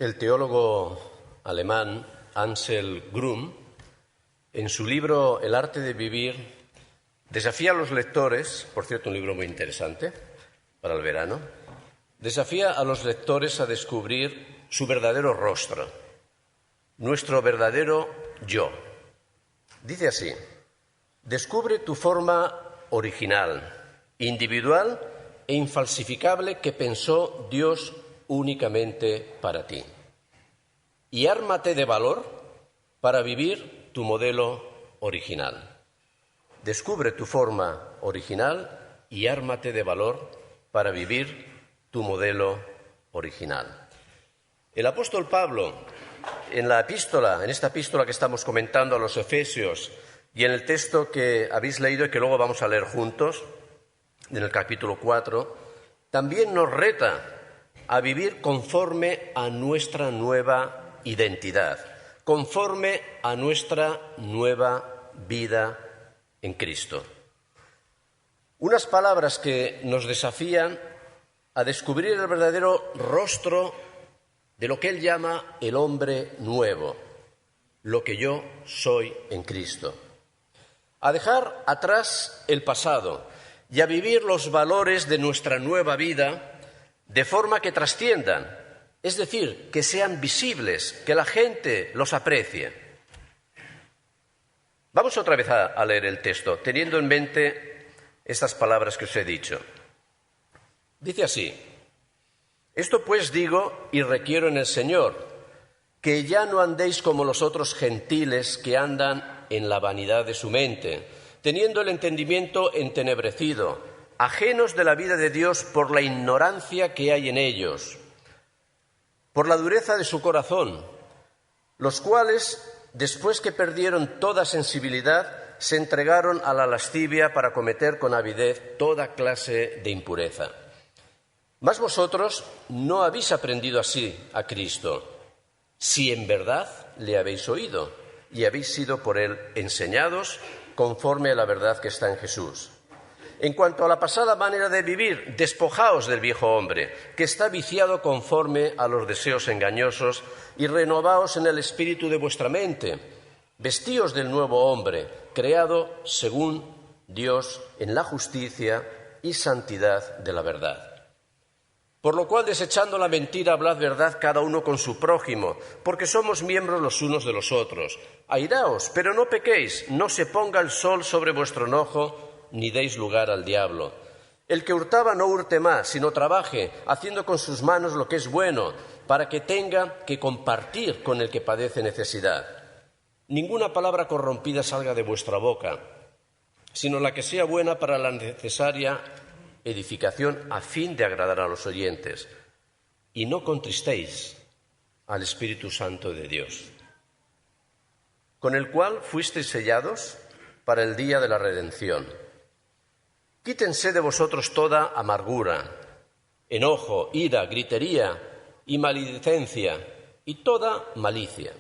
El teólogo alemán Ansel Grum, en su libro El arte de vivir, desafía a los lectores, por cierto, un libro muy interesante para el verano, desafía a los lectores a descubrir su verdadero rostro, nuestro verdadero yo. Dice así: descubre tu forma original, individual e infalsificable que pensó Dios únicamente para ti. Y ármate de valor para vivir tu modelo original. Descubre tu forma original y ármate de valor para vivir tu modelo original. El apóstol Pablo, en esta epístola que estamos comentando a los Efesios y en el texto que habéis leído y que luego vamos a leer juntos, en el capítulo 4, también nos reta a vivir conforme a nuestra nueva identidad, conforme a nuestra nueva vida en Cristo. Unas palabras que nos desafían a descubrir el verdadero rostro de lo que él llama el hombre nuevo, lo que yo soy en Cristo. A dejar atrás el pasado y a vivir los valores de nuestra nueva vida de forma que trasciendan, es decir, que sean visibles, que la gente los aprecie. Vamos otra vez a leer el texto, teniendo en mente estas palabras que os he dicho. Dice así: esto pues digo y requiero en el Señor, que ya no andéis como los otros gentiles que andan en la vanidad de su mente, teniendo el entendimiento entenebrecido, ajenos de la vida de Dios por la ignorancia que hay en ellos, por la dureza de su corazón, los cuales, después que perdieron toda sensibilidad, se entregaron a la lascivia para cometer con avidez toda clase de impureza. Mas vosotros no habéis aprendido así a Cristo, si en verdad le habéis oído y habéis sido por él enseñados conforme a la verdad que está en Jesús. En cuanto a la pasada manera de vivir, despojaos del viejo hombre, que está viciado conforme a los deseos engañosos, y renovaos en el espíritu de vuestra mente. Vestíos del nuevo hombre, creado según Dios en la justicia y santidad de la verdad. Por lo cual, desechando la mentira, hablad verdad cada uno con su prójimo, porque somos miembros los unos de los otros. Airaos, pero no pequéis, no se ponga el sol sobre vuestro enojo, ni deis lugar al diablo. El que hurtaba no hurte más, sino trabaje, haciendo con sus manos lo que es bueno, para que tenga que compartir con el que padece necesidad. Ninguna palabra corrompida salga de vuestra boca, sino la que sea buena para la necesaria edificación a fin de agradar a los oyentes. Y no contristéis al Espíritu Santo de Dios, con el cual fuisteis sellados para el día de la redención. Quítense de vosotros toda amargura, enojo, ira, gritería y maledicencia y toda malicia.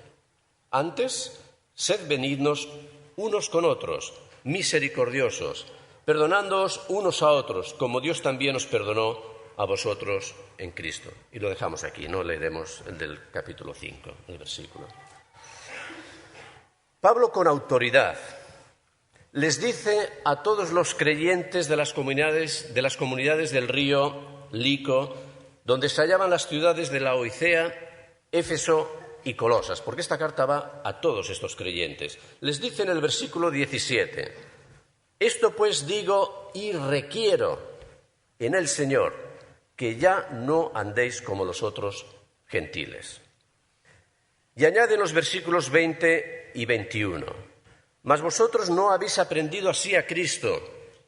Antes, sed benignos unos con otros, misericordiosos, perdonándoos unos a otros, como Dios también os perdonó a vosotros en Cristo. Y lo dejamos aquí, no leeremos el del capítulo 5, el versículo. Pablo, con autoridad, les dice a todos los creyentes de las comunidades del río Lico, donde se hallaban las ciudades de Laodicea, Éfeso y Colosas, porque esta carta va a todos estos creyentes. Les dice en el versículo 17: esto pues digo y requiero en el Señor, que ya no andéis como los otros gentiles. Y añade en los versículos 20 y 21: mas vosotros no habéis aprendido así a Cristo,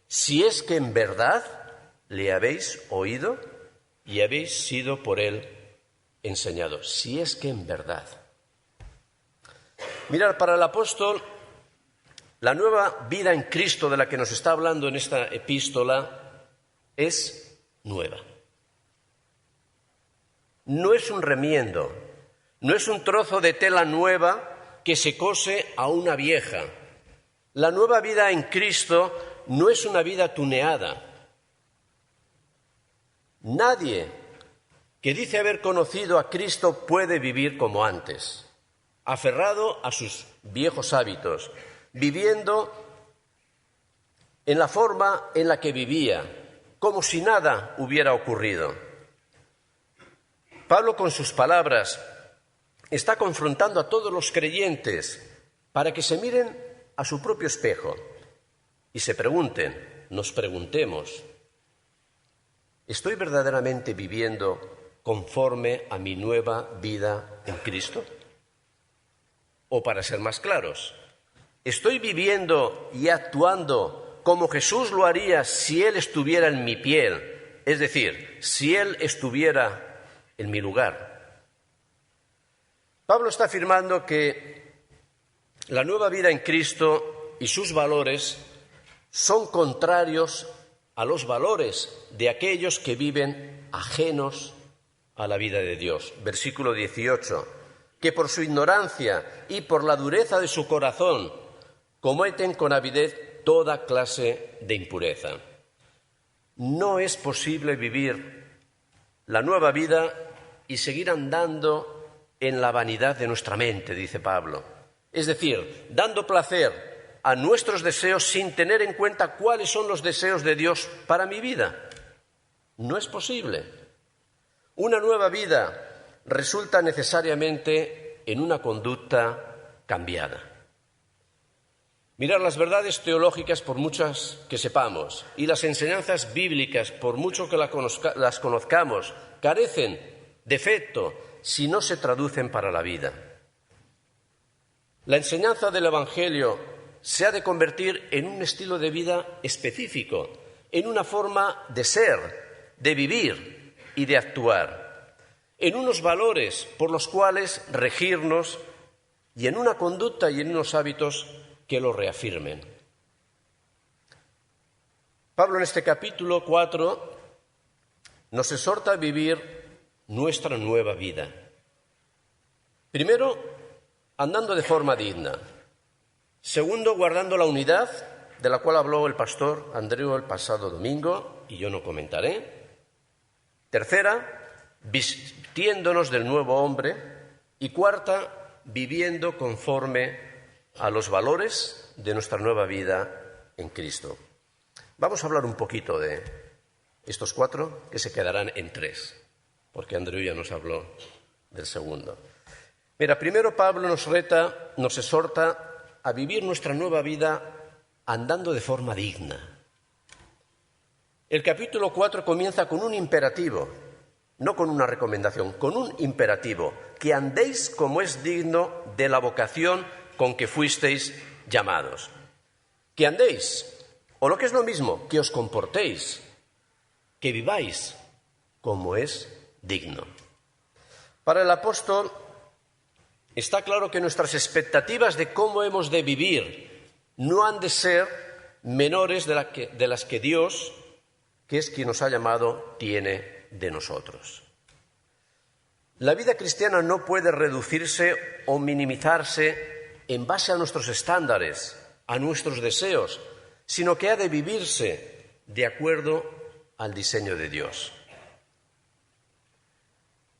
si es que en verdad le habéis oído y habéis sido por él enseñados. Si es que en verdad. Mirad, para el apóstol, la nueva vida en Cristo de la que nos está hablando en esta epístola es nueva. No es un remiendo, no es un trozo de tela nueva que se cose a una vieja. La nueva vida en Cristo no es una vida tuneada. Nadie que dice haber conocido a Cristo puede vivir como antes, aferrado a sus viejos hábitos, viviendo en la forma en la que vivía, como si nada hubiera ocurrido. Pablo, con sus palabras, está confrontando a todos los creyentes para que se miren a su propio espejo y se pregunten, nos preguntemos, ¿estoy verdaderamente viviendo conforme a mi nueva vida en Cristo? O para ser más claros, ¿estoy viviendo y actuando como Jesús lo haría si Él estuviera en mi piel? Es decir, si Él estuviera en mi lugar. Pablo está afirmando que la nueva vida en Cristo y sus valores son contrarios a los valores de aquellos que viven ajenos a la vida de Dios. Versículo 18, que por su ignorancia y por la dureza de su corazón cometen con avidez toda clase de impureza. No es posible vivir la nueva vida y seguir andando en la vanidad de nuestra mente, dice Pablo. Es decir, dando placer a nuestros deseos sin tener en cuenta cuáles son los deseos de Dios para mi vida. No es posible. Una nueva vida resulta necesariamente en una conducta cambiada. Mirad, las verdades teológicas, por muchas que sepamos, y las enseñanzas bíblicas, por mucho que las conozcamos, carecen de efecto si no se traducen para la vida. La enseñanza del Evangelio se ha de convertir en un estilo de vida específico, en una forma de ser, de vivir y de actuar, en unos valores por los cuales regirnos y en una conducta y en unos hábitos que lo reafirmen. Pablo, en este capítulo 4, nos exhorta a vivir nuestra nueva vida. Primero, andando de forma digna. Segundo, guardando la unidad de la cual habló el pastor Andreu el pasado domingo, y yo no comentaré. Tercera, vistiéndonos del nuevo hombre. Y cuarta, viviendo conforme a los valores de nuestra nueva vida en Cristo. Vamos a hablar un poquito de estos 4, que se quedarán en 3, porque Andreu ya nos habló del segundo. Mira, primero Pablo nos exhorta a vivir nuestra nueva vida andando de forma digna. El capítulo 4 comienza con un imperativo, no con una recomendación, con un imperativo, que andéis como es digno de la vocación con que fuisteis llamados. Que andéis, o lo que es lo mismo, que os comportéis, que viváis como es digno. Para el apóstol, está claro que nuestras expectativas de cómo hemos de vivir no han de ser menores de las que Dios, que es quien nos ha llamado, tiene de nosotros. La vida cristiana no puede reducirse o minimizarse en base a nuestros estándares, a nuestros deseos, sino que ha de vivirse de acuerdo al diseño de Dios.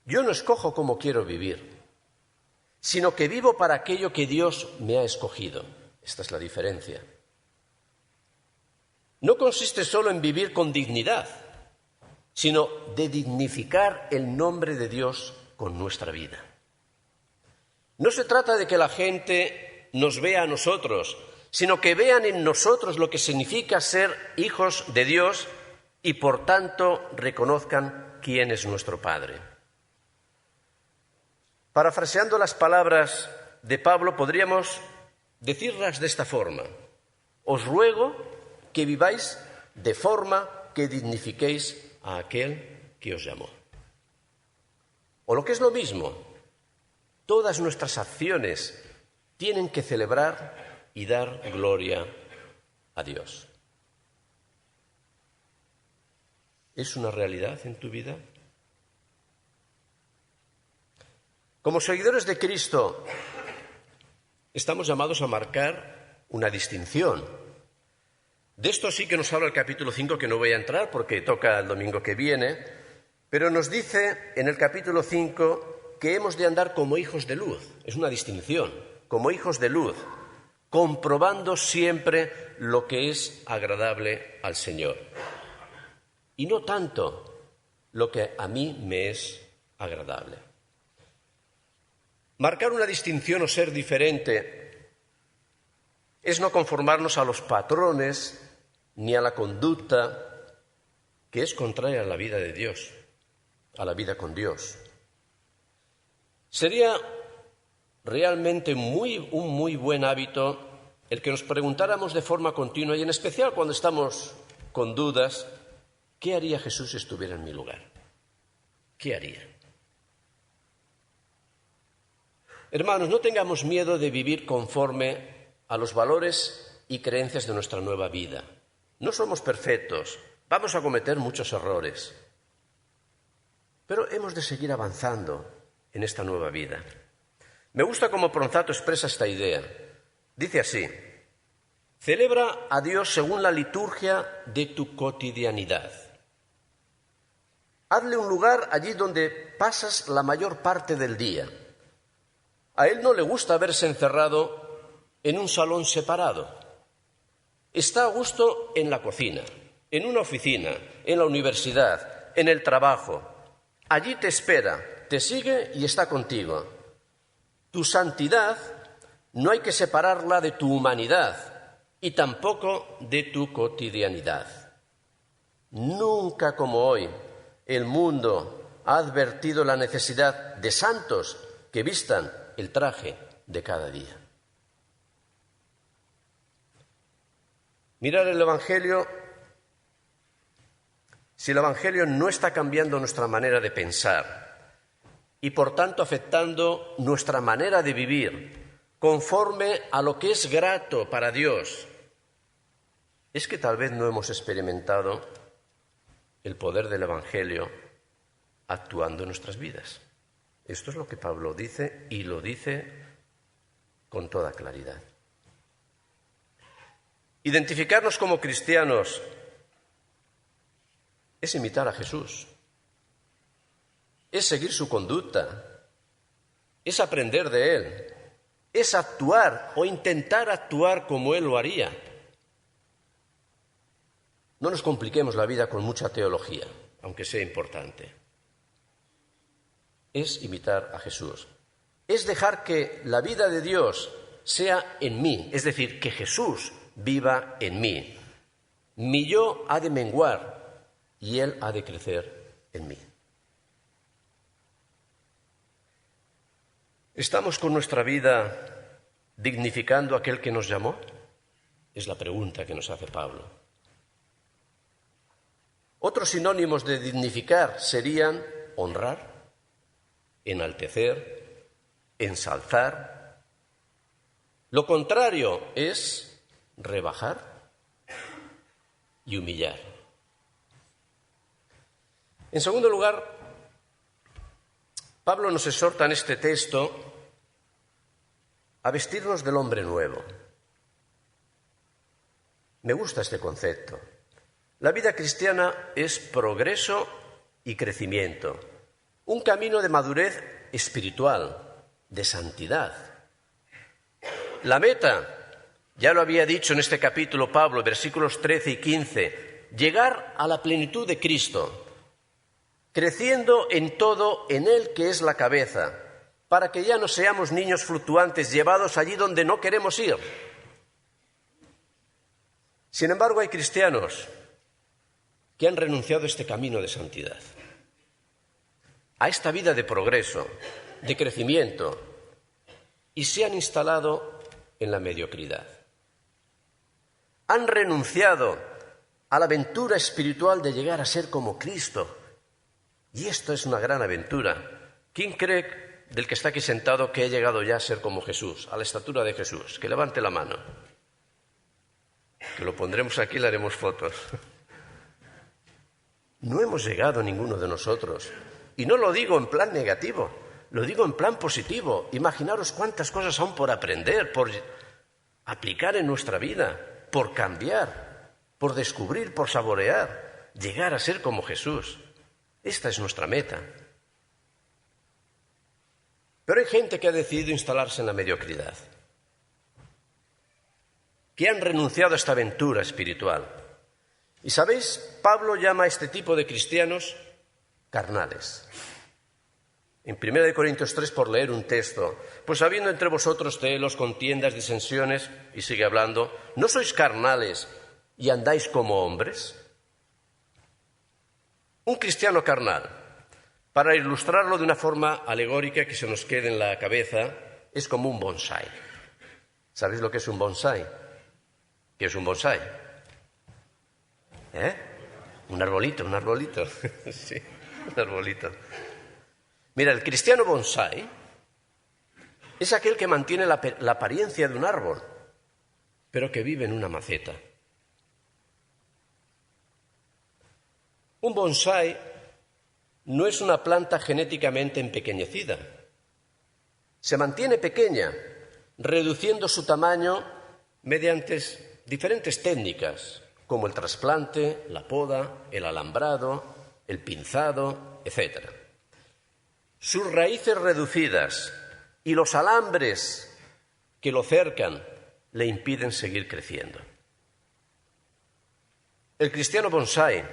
Yo no escojo cómo quiero vivir, sino que vivo para aquello que Dios me ha escogido. Esta es la diferencia. No consiste solo en vivir con dignidad, sino de dignificar el nombre de Dios con nuestra vida. No se trata de que la gente nos vea a nosotros, sino que vean en nosotros lo que significa ser hijos de Dios y, por tanto, reconozcan quién es nuestro Padre. Parafraseando las palabras de Pablo, podríamos decirlas de esta forma: os ruego que viváis de forma que dignifiquéis a aquel que os llamó. O lo que es lo mismo, todas nuestras acciones tienen que celebrar y dar gloria a Dios. ¿Es una realidad en tu vida? Como seguidores de Cristo, estamos llamados a marcar una distinción. De esto sí que nos habla el capítulo 5, que no voy a entrar porque toca el domingo que viene, Pero nos dice en el capítulo 5 que hemos de andar como hijos de luz. Es una distinción, como hijos de luz, comprobando siempre lo que es agradable al Señor. Y no tanto lo que a mí me es agradable. Marcar una distinción o ser diferente es no conformarnos a los patrones ni a la conducta que es contraria a la vida de Dios, a la vida con Dios. Sería realmente un muy buen hábito el que nos preguntáramos de forma continua, y en especial cuando estamos con dudas, ¿qué haría Jesús si estuviera en mi lugar? ¿Qué haría? Hermanos, no tengamos miedo de vivir conforme a los valores y creencias de nuestra nueva vida. No somos perfectos, vamos a cometer muchos errores, pero hemos de seguir avanzando en esta nueva vida. Me gusta cómo Pronzato expresa esta idea. Dice así: celebra a Dios según la liturgia de tu cotidianidad. Hazle un lugar allí donde pasas la mayor parte del día. A Él no le gusta verse encerrado en un salón separado. Está a gusto en la cocina, en una oficina, en la universidad, en el trabajo. Allí te espera, te sigue y está contigo. Tu santidad no hay que separarla de tu humanidad y tampoco de tu cotidianidad. Nunca como hoy el mundo ha advertido la necesidad de santos que vistan el traje de cada día. Mirar el Evangelio, si el Evangelio no está cambiando nuestra manera de pensar y por tanto afectando nuestra manera de vivir conforme a lo que es grato para Dios, es que tal vez no hemos experimentado el poder del Evangelio actuando en nuestras vidas. Esto es lo que Pablo dice, y lo dice con toda claridad. Identificarnos como cristianos es imitar a Jesús, es seguir su conducta, es aprender de Él, es actuar o intentar actuar como Él lo haría. No nos compliquemos la vida con mucha teología, aunque sea importante. Es imitar a Jesús. Es dejar que la vida de Dios sea en mí, es decir, que Jesús viva en mí. Mi yo ha de menguar y Él ha de crecer en mí. ¿Estamos con nuestra vida dignificando a aquel que nos llamó? Es la pregunta que nos hace Pablo. Otros sinónimos de dignificar serían honrar, enaltecer, ensalzar. Lo contrario es rebajar y humillar. En segundo lugar, Pablo nos exhorta en este texto a vestirnos del hombre nuevo. Me gusta este concepto. La vida cristiana es progreso y crecimiento, un camino de madurez espiritual, de santidad. La meta, ya lo había dicho en este capítulo Pablo, versículos 13 y 15, llegar a la plenitud de Cristo, creciendo en todo en Él que es la cabeza, para que ya no seamos niños fluctuantes llevados allí donde no queremos ir. Sin embargo, hay cristianos que han renunciado a este camino de santidad, a esta vida de progreso, de crecimiento, y se han instalado en la mediocridad. Han renunciado a la aventura espiritual de llegar a ser como Cristo. Y esto es una gran aventura. ¿Quién cree del que está aquí sentado que ha llegado ya a ser como Jesús, a la estatura de Jesús? Que levante la mano. Que lo pondremos aquí y le haremos fotos. No hemos llegado ninguno de nosotros. Y no lo digo en plan negativo, lo digo en plan positivo. Imaginaros cuántas cosas aún por aprender, por aplicar en nuestra vida, por cambiar, por descubrir, por saborear, llegar a ser como Jesús. Esta es nuestra meta. Pero hay gente que ha decidido instalarse en la mediocridad, que han renunciado a esta aventura espiritual. Y sabéis, Pablo llama a este tipo de cristianos carnales. En 1 Corintios 3, por leer un texto, pues habiendo entre vosotros celos, contiendas, disensiones, y sigue hablando, ¿no sois carnales y andáis como hombres? Un cristiano carnal, para ilustrarlo de una forma alegórica que se nos quede en la cabeza, es como un bonsái. ¿Sabéis lo que es un bonsái? ¿Qué es un bonsái? Un arbolito. Sí, un arbolito. Mira, el cristiano bonsái es aquel que mantiene la apariencia de un árbol, pero que vive en una maceta. Un bonsái no es una planta genéticamente empequeñecida. Se mantiene pequeña, reduciendo su tamaño mediante diferentes técnicas, como el trasplante, la poda, el alambrado, el pinzado, etc. Sus raíces reducidas y los alambres que lo cercan le impiden seguir creciendo. El cristiano bonsái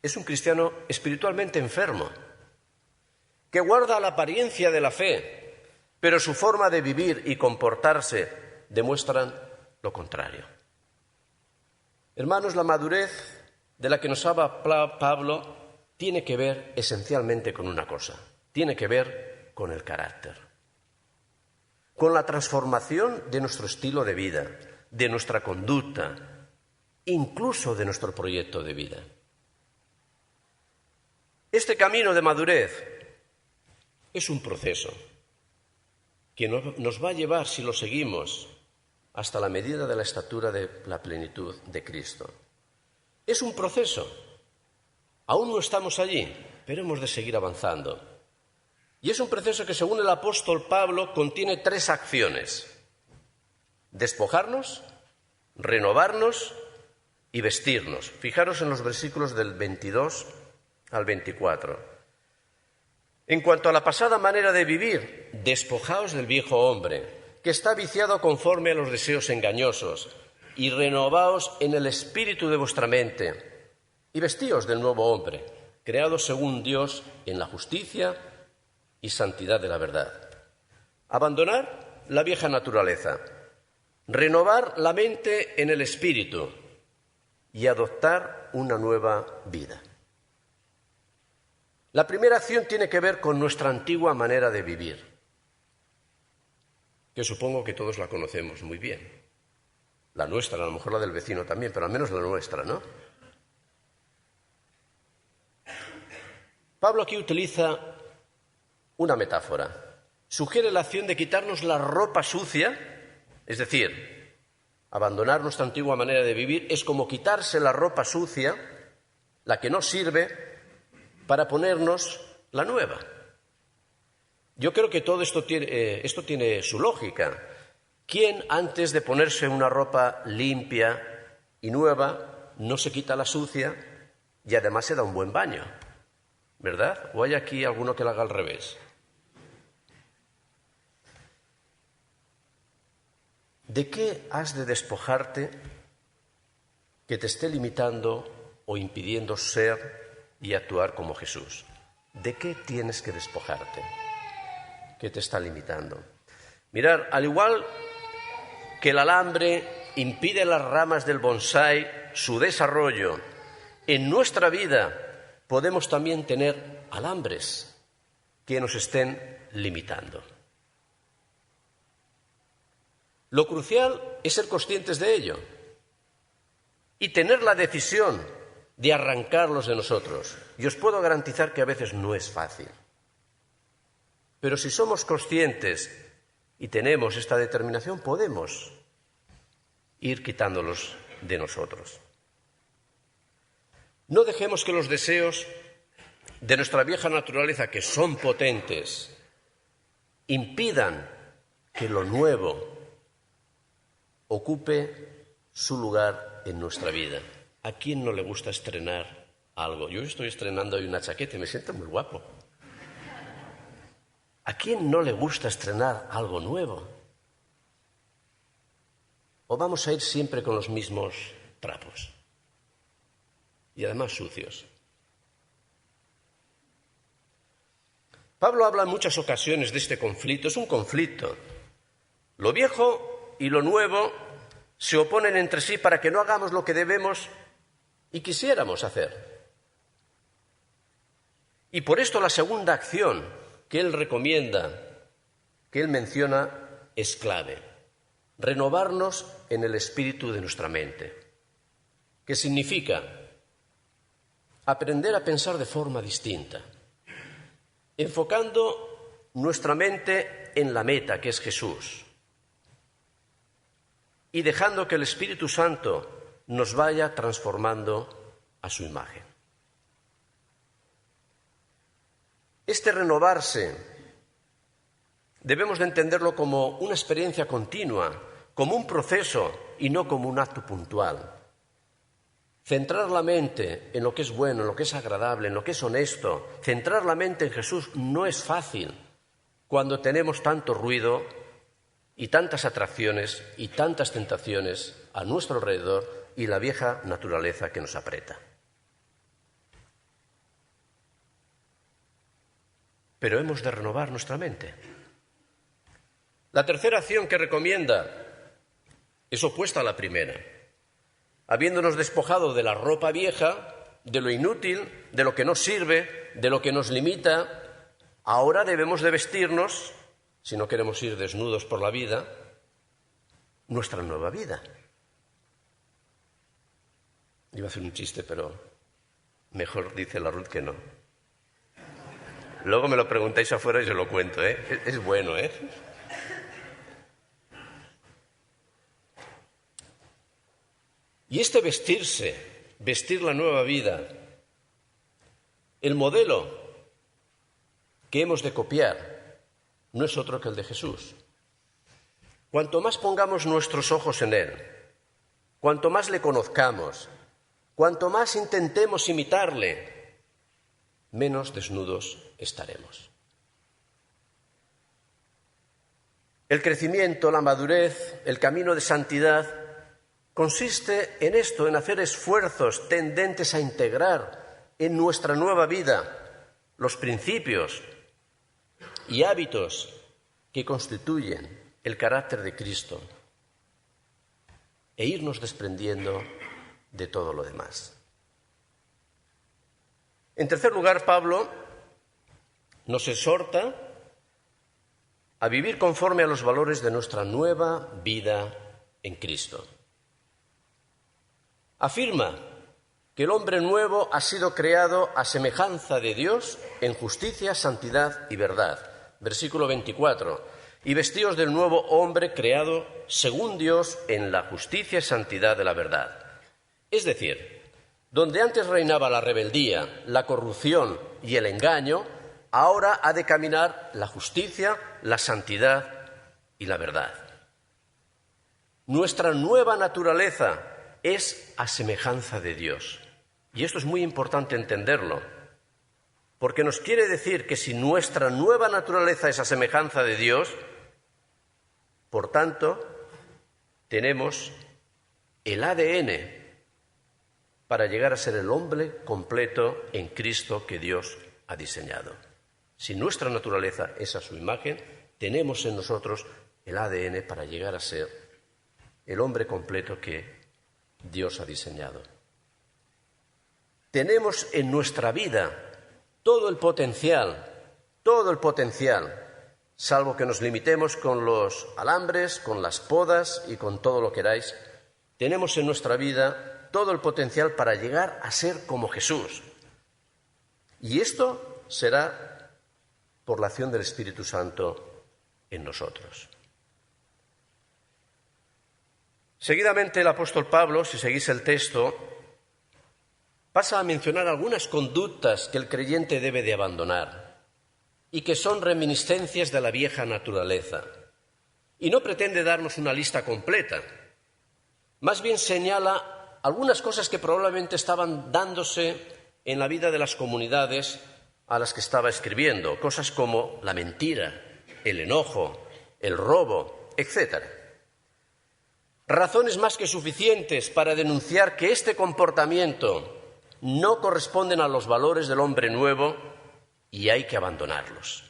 es un cristiano espiritualmente enfermo, que guarda la apariencia de la fe, pero su forma de vivir y comportarse demuestran lo contrario. Hermanos, la madurez de la que nos habla Pablo tiene que ver esencialmente con una cosa, tiene que ver con el carácter, con la transformación de nuestro estilo de vida, de nuestra conducta, incluso de nuestro proyecto de vida. Este camino de madurez es un proceso que nos va a llevar, si lo seguimos, hasta la medida de la estatura de la plenitud de Cristo. Es un proceso. Aún no estamos allí, pero hemos de seguir avanzando. Y es un proceso que, según el apóstol Pablo, contiene 3 acciones: despojarnos, renovarnos y vestirnos. Fijaros en los versículos del 22 al 24. En cuanto a la pasada manera de vivir, despojaos del viejo hombre, que está viciado conforme a los deseos engañosos, y renovaos en el espíritu de vuestra mente, y vestíos del nuevo hombre, creado según Dios en la justicia y santidad de la verdad. Abandonar la vieja naturaleza, renovar la mente en el espíritu y adoptar una nueva vida. La primera acción tiene que ver con nuestra antigua manera de vivir, que supongo que todos la conocemos muy bien. La nuestra, a lo mejor la del vecino también, pero al menos la nuestra, ¿no? Pablo aquí utiliza una metáfora. Sugiere la acción de quitarnos la ropa sucia, es decir, abandonar nuestra antigua manera de vivir es como quitarse la ropa sucia, la que no sirve, para ponernos la nueva. Yo creo que todo esto tiene su lógica. ¿Quién antes de ponerse una ropa limpia y nueva no se quita la sucia y además se da un buen baño? ¿Verdad? ¿O hay aquí alguno que lo haga al revés? ¿De qué has de despojarte que te esté limitando o impidiendo ser y actuar como Jesús? ¿De qué tienes que despojarte que te está limitando? Mirad, al igual que el alambre impide a las ramas del bonsái su desarrollo, en nuestra vida podemos también tener alambres que nos estén limitando. Lo crucial es ser conscientes de ello y tener la decisión de arrancarlos de nosotros. Y os puedo garantizar que a veces no es fácil. Pero si somos conscientes y tenemos esta determinación, podemos ir quitándolos de nosotros. No dejemos que los deseos de nuestra vieja naturaleza, que son potentes, impidan que lo nuevo ocupe su lugar en nuestra vida. ¿A quién no le gusta estrenar algo. Yo estoy estrenando hoy una chaqueta y me siento muy guapo. ¿A quién no le gusta estrenar algo nuevo? ¿O vamos a ir siempre con los mismos trapos? Y además sucios. Pablo habla en muchas ocasiones de este conflicto. Es un conflicto. Lo viejo y lo nuevo se oponen entre sí para que no hagamos lo que debemos y quisiéramos hacer. Y por esto la segunda acción que él recomienda, que él menciona, es clave. Renovarnos en el espíritu de nuestra mente. ¿Qué significa? Aprender a pensar de forma distinta, enfocando nuestra mente en la meta, que es Jesús, y dejando que el Espíritu Santo nos vaya transformando a su imagen. Este renovarse debemos de entenderlo como una experiencia continua, como un proceso y no como un acto puntual. Centrar la mente en lo que es bueno, en lo que es agradable, en lo que es honesto, centrar la mente en Jesús no es fácil cuando tenemos tanto ruido y tantas atracciones y tantas tentaciones a nuestro alrededor y la vieja naturaleza que nos aprieta. Pero hemos de renovar nuestra mente. La tercera acción que recomienda es opuesta a la primera. Habiéndonos despojado de la ropa vieja, de lo inútil, de lo que no sirve, de lo que nos limita, ahora debemos de vestirnos, si no queremos ir desnudos por la vida, nuestra nueva vida. Iba a hacer un chiste, pero mejor dice la Ruth que no. Luego me lo preguntáis afuera y se lo cuento, ¿eh? Es bueno, ¿eh? Y este vestir la nueva vida, el modelo que hemos de copiar no es otro que el de Jesús. Cuanto más pongamos nuestros ojos en Él, cuanto más le conozcamos, cuanto más intentemos imitarle, menos desnudos estaremos. El crecimiento, la madurez, el camino de santidad consiste en esto, en hacer esfuerzos tendentes a integrar en nuestra nueva vida los principios y hábitos que constituyen el carácter de Cristo e irnos desprendiendo de todo lo demás. En tercer lugar, Pablo nos exhorta a vivir conforme a los valores de nuestra nueva vida en Cristo. Afirma que el hombre nuevo ha sido creado a semejanza de Dios en justicia, santidad y verdad. Versículo 24. Y vestíos del nuevo hombre creado según Dios en la justicia y santidad de la verdad. Es decir, donde antes reinaba la rebeldía, la corrupción y el engaño, ahora ha de caminar la justicia, la santidad y la verdad. Nuestra nueva naturaleza es a semejanza de Dios. Y esto es muy importante entenderlo, porque nos quiere decir que si nuestra nueva naturaleza es a semejanza de Dios, por tanto, tenemos el ADN para llegar a ser el hombre completo en Cristo que Dios ha diseñado. Si nuestra naturaleza es a su imagen, tenemos en nosotros el ADN para llegar a ser el hombre completo que Dios ha diseñado. Tenemos en nuestra vida todo el potencial, salvo que nos limitemos con los alambres, con las podas y con todo lo que queráis. Tenemos en nuestra vida todo el potencial para llegar a ser como Jesús. Y esto será por la acción del Espíritu Santo en nosotros. Seguidamente el apóstol Pablo, si seguís el texto, pasa a mencionar algunas conductas que el creyente debe de abandonar y que son reminiscencias de la vieja naturaleza. Y no pretende darnos una lista completa, más bien señala algunas cosas que probablemente estaban dándose en la vida de las comunidades a las que estaba escribiendo, cosas como la mentira, el enojo, el robo, etc. Razones más que suficientes para denunciar que este comportamiento no corresponden a los valores del hombre nuevo y hay que abandonarlos.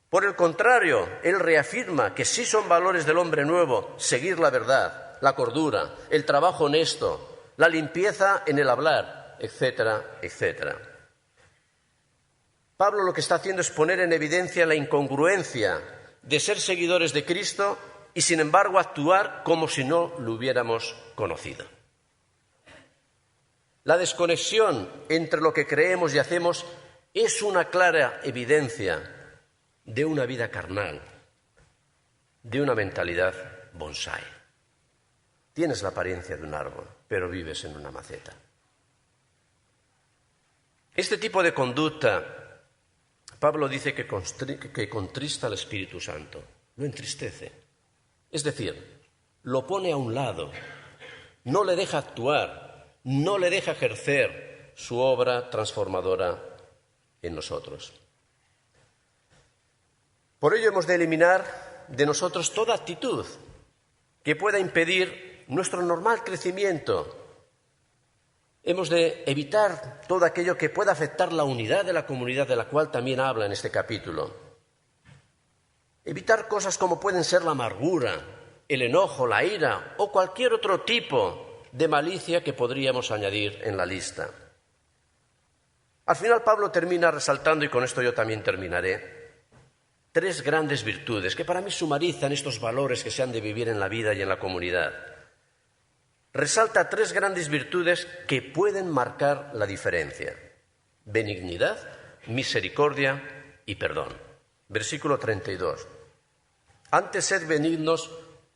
Por el contrario, él reafirma que sí son valores del hombre nuevo seguir la verdad, la cordura, el trabajo honesto, la limpieza en el hablar, etcétera, etcétera. Pablo lo que está haciendo es poner en evidencia la incongruencia de ser seguidores de Cristo y, sin embargo, actuar como si no lo hubiéramos conocido. La desconexión entre lo que creemos y hacemos es una clara evidencia de una vida carnal, de una mentalidad bonsái. Tienes la apariencia de un árbol, pero vives en una maceta. Este tipo de conducta, Pablo dice que contrista al Espíritu Santo, lo entristece. Es decir, lo pone a un lado, no le deja actuar, no le deja ejercer su obra transformadora en nosotros. Por ello hemos de eliminar de nosotros toda actitud que pueda impedir nuestro normal crecimiento. Hemos de evitar todo aquello que pueda afectar la unidad de la comunidad de la cual también habla en este capítulo. Evitar cosas como pueden ser la amargura, el enojo, la ira o cualquier otro tipo de malicia que podríamos añadir en la lista. Al final Pablo termina resaltando, y con esto yo también terminaré, 3 grandes virtudes que para mí sumarizan estos valores que se han de vivir en la vida y en la comunidad. Resalta 3 grandes virtudes que pueden marcar la diferencia: benignidad, misericordia y perdón. Versículo 32. Antes sed benignos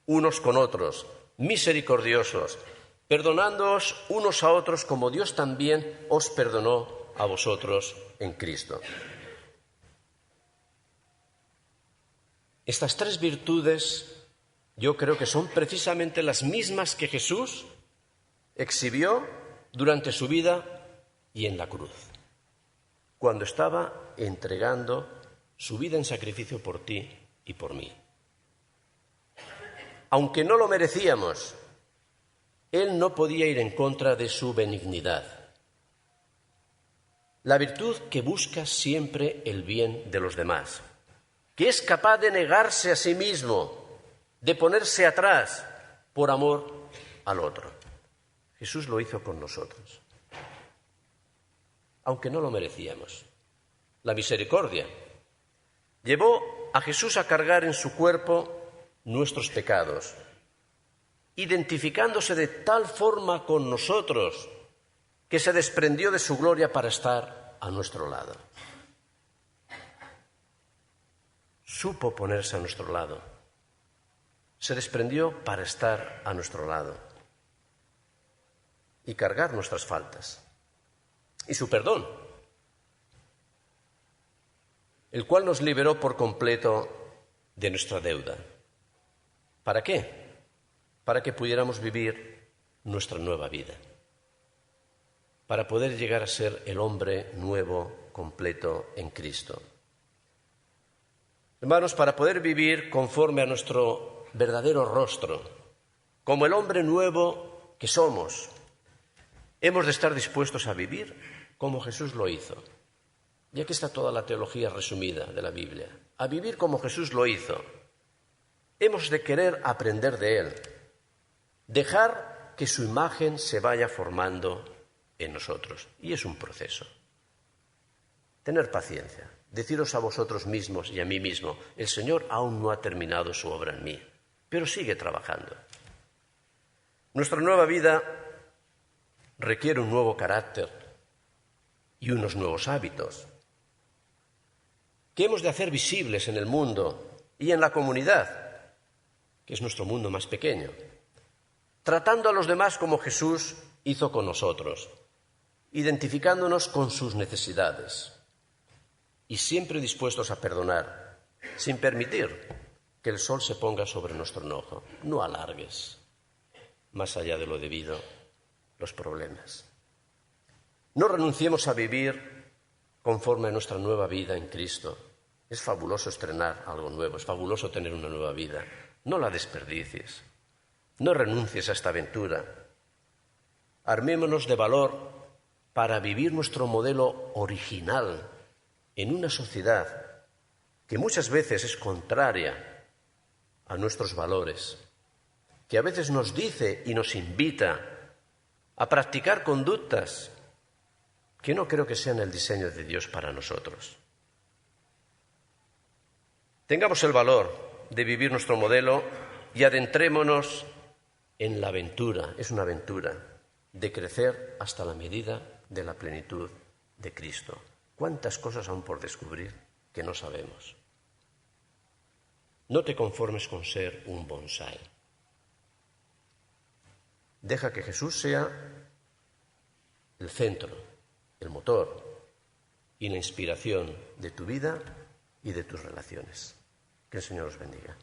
unos con otros, misericordiosos, perdonándoos unos a otros como Dios también os perdonó a vosotros en Cristo. Estas 3 virtudes yo creo que son precisamente las mismas que Jesús exhibió durante su vida y en la cruz, cuando estaba entregando su vida en sacrificio por ti y por mí. Aunque no lo merecíamos, Él no podía ir en contra de su benignidad, la virtud que busca siempre el bien de los demás, que es capaz de negarse a sí mismo, de ponerse atrás por amor al otro. Jesús lo hizo con nosotros, aunque no lo merecíamos. La misericordia llevó a Jesús a cargar en su cuerpo nuestros pecados, identificándose de tal forma con nosotros que se desprendió de su gloria para estar a nuestro lado. Supo ponerse a nuestro lado. Se desprendió para estar a nuestro lado y cargar nuestras faltas. Y su perdón, el cual nos liberó por completo de nuestra deuda. ¿Para qué? Para que pudiéramos vivir nuestra nueva vida, para poder llegar a ser el hombre nuevo, completo en Cristo. Hermanos, para poder vivir conforme a nuestro verdadero rostro, como el hombre nuevo que somos, hemos de estar dispuestos a vivir como Jesús lo hizo. Y aquí está toda la teología resumida de la Biblia. A vivir como Jesús lo hizo. Hemos de querer aprender de Él, dejar que su imagen se vaya formando en nosotros. Y es un proceso. Tener paciencia. Deciros a vosotros mismos y a mí mismo, el Señor aún no ha terminado su obra en mí, pero sigue trabajando. Nuestra nueva vida requiere un nuevo carácter y unos nuevos hábitos que hemos de hacer visibles en el mundo y en la comunidad, que es nuestro mundo más pequeño, tratando a los demás como Jesús hizo con nosotros, identificándonos con sus necesidades y siempre dispuestos a perdonar, sin permitir que el sol se ponga sobre nuestro enojo. No alargues más allá de lo debido los problemas. No renunciemos a vivir conforme a nuestra nueva vida en Cristo. Es fabuloso estrenar algo nuevo, es fabuloso tener una nueva vida. No la desperdicies. No renuncies a esta aventura. Armémonos de valor para vivir nuestro modelo original en una sociedad que muchas veces es contraria a nuestros valores, que a veces nos dice y nos invita a practicar conductas que no creo que sean el diseño de Dios para nosotros. Tengamos el valor de vivir nuestro modelo y adentrémonos en la aventura, es una aventura, de crecer hasta la medida de la plenitud de Cristo. ¿Cuántas cosas aún por descubrir que no sabemos? No te conformes con ser un bonsái. Deja que Jesús sea el centro, el motor y la inspiración de tu vida y de tus relaciones. Que el Señor os bendiga.